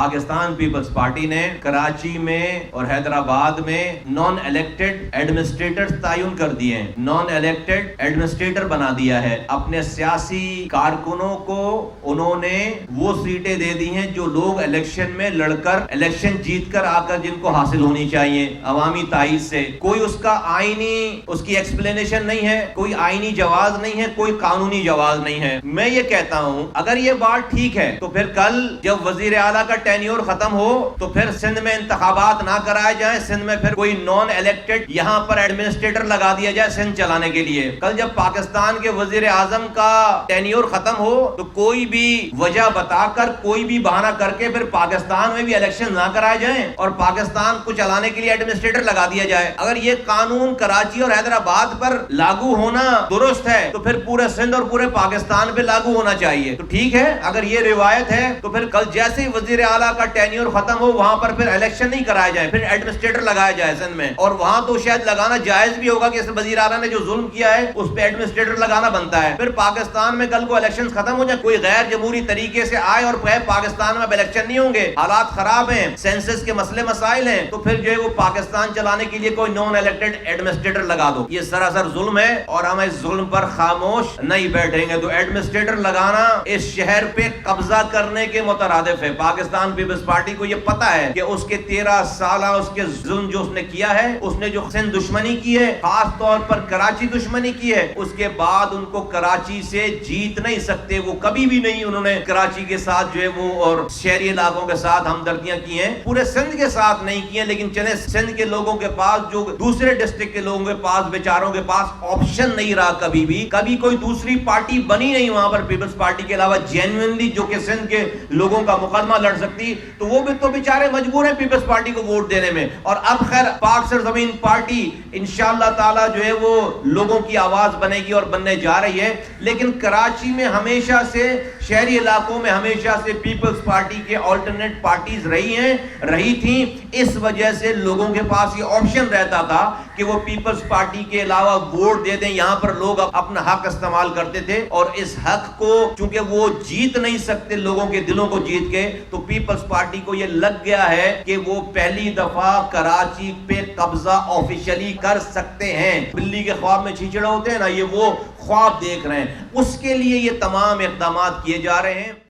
Pakistan Peoples party نے کراچی میں اور حیدرآباد میں نان الیکٹڈ ایڈمنسٹریٹر تعین کر دیے ہیں، نان الیکٹڈ ایڈمنسٹریٹر بنا دیا ہے۔ اپنے سیاسی کارکنوں کو انہوں نے وہ سیٹیں دے دی ہیں جو لوگ الیکشن میں لڑ کر الیکشن جیت کر آ کر جن کو حاصل ہونی چاہیے عوامی تائید سے۔ کوئی اس کا آئینی اس کی ایکسپلینیشن نہیں ہے، کوئی آئینی جواز نہیں ہے، کوئی قانونی جواز نہیں ہے۔ میں یہ کہتا ہوں اگر یہ بات ٹھیک ہے تو پھر کل جب وزیر اعلیٰ کا ٹینیور ختم ہو تو پھر سندھ میں انتخابات نہ کرائے جائیں، سندھ میں پھر کوئی نان الیکٹڈ یہاں پر ایڈمنسٹریٹر لگا دیا جائے سندھ چلانے کے لیے۔ کل جب پاکستان کے وزیر اعظم کا ٹینیور ختم ہو تو کوئی بھی وجہ بتا کر کوئی بھی بہانہ کر کے پھر پاکستان میں بھی الیکشن نہ کرائے جائیں اور پاکستان کو چلانے کے لیے ایڈمنسٹریٹر لگا دیا جائے۔ اگر یہ قانون کراچی اور حیدرآباد پر لاگو ہونا درست ہے تو پھر پورے سندھ اور پورے پاکستان پہ لاگو ہونا چاہیے۔ تو ٹھیک ہے، اگر یہ روایت ہے تو پھر کل جیسے ہی وزیر اعلیٰ کا ٹینیور ختم ہو وہاں پر پھر الیکشن نہیں کرائے جائے، پھر ایڈمنسٹریٹر لگایا جائے سندھ میں، اور وہاں تو شاید لگانا جائز بھی ہوگا کہ اس وزیر اعلیٰ نے جو ظلم کیا ہے اس پہ ایڈمنسٹریٹر لگانا بنتا ہے۔ پھر پاکستان میں کل کو الیکشن ختم ہو جائے، کوئی غیر جمہوری طریقے سے آئے اور کہے پاکستان میں الیکشن نہیں ہوں گے، حالات خراب ہیں، سینسس کے مسئلے مسائل ہیں، تو پھر جو ہے وہ پاکستان چلانے کے لیے کوئی نان الیکٹڈ ایڈمنسٹریٹر لگا دو۔ یہ سراسر ظلم ہے اور ہم اس ظلم پر خاموش نہیں بیٹھیں گے۔ تو ایڈمنسٹریٹر لگانا اس شہر پہ قبضہ کرنے کے مترادف ہے۔ پاکستان پیپلز پارٹی کو یہ پتا ہے کہ اس کے 13 سالہ اس کے ظلم جو اس نے کیا ہے، اس نے جو سندھ دشمنی کی ہے، خاص طور پر کراچی دشمنی کی ہے، اس کے بعد ان کو کراچی سے جیت نہیں سکتے۔ وہ کبھی بھی نہیں انہوں نے کراچی کے ساتھ جو ہے وہ اور شہری علاقوں کے ساتھ ہمدردیاں کی ہیں، پورے سندھ کے ساتھ نہیں کی ہیں، لیکن چلے سندھ کے لوگوں کے پاس جو دوسرے ڈسٹرکٹ کے لوگوں کے پاس بیچاروں کے پاس آپشن نہیں رہا، کبھی بھی کبھی کوئی دوسری پارٹی بنی نہیں وہاں پر پیپلز پارٹی کے علاوہ جینوئنلی جو کہ سندھ کے لوگوں کا مقدمہ لڑ سکتی، تو وہ بھی تو بیچارے مجبور ہیں پیپلز پارٹی کو ووٹ دینے میں۔ اور اب خیر پاک سرزمین پارٹی انشاءاللہ تعالی جو ہے وہ لوگوں کی آواز بنے گی اور بننے جا رہی ہے، لیکن کراچی میں ہمیشہ سے شہری علاقوں میں ہمیشہ سے پیپلز پارٹی کے آلٹرنیٹ پارٹیز رہی تھیں، اس وجہ سے لوگوں کے پاس یہ آپشن رہتا تھا کہ وہ پیپلز پارٹی کے علاوہ ووٹ دے دیں۔ یہاں پر لوگ اپنا حق استعمال کرتے تھے اور اس حق کو چونکہ وہ جیت نہیں سکتے لوگوں کے دلوں کو جیت کے، تو پیپلز پارٹی کو یہ لگ گیا ہے کہ وہ پہلی دفعہ کراچی پہ قبضہ آفیشلی کر سکتے ہیں۔ بلی کے خواب میں چیچڑا ہوتے ہیں نا، یہ وہ خواب دیکھ رہے ہیں، اس کے لیے یہ تمام اقدامات کیے جا رہے ہیں۔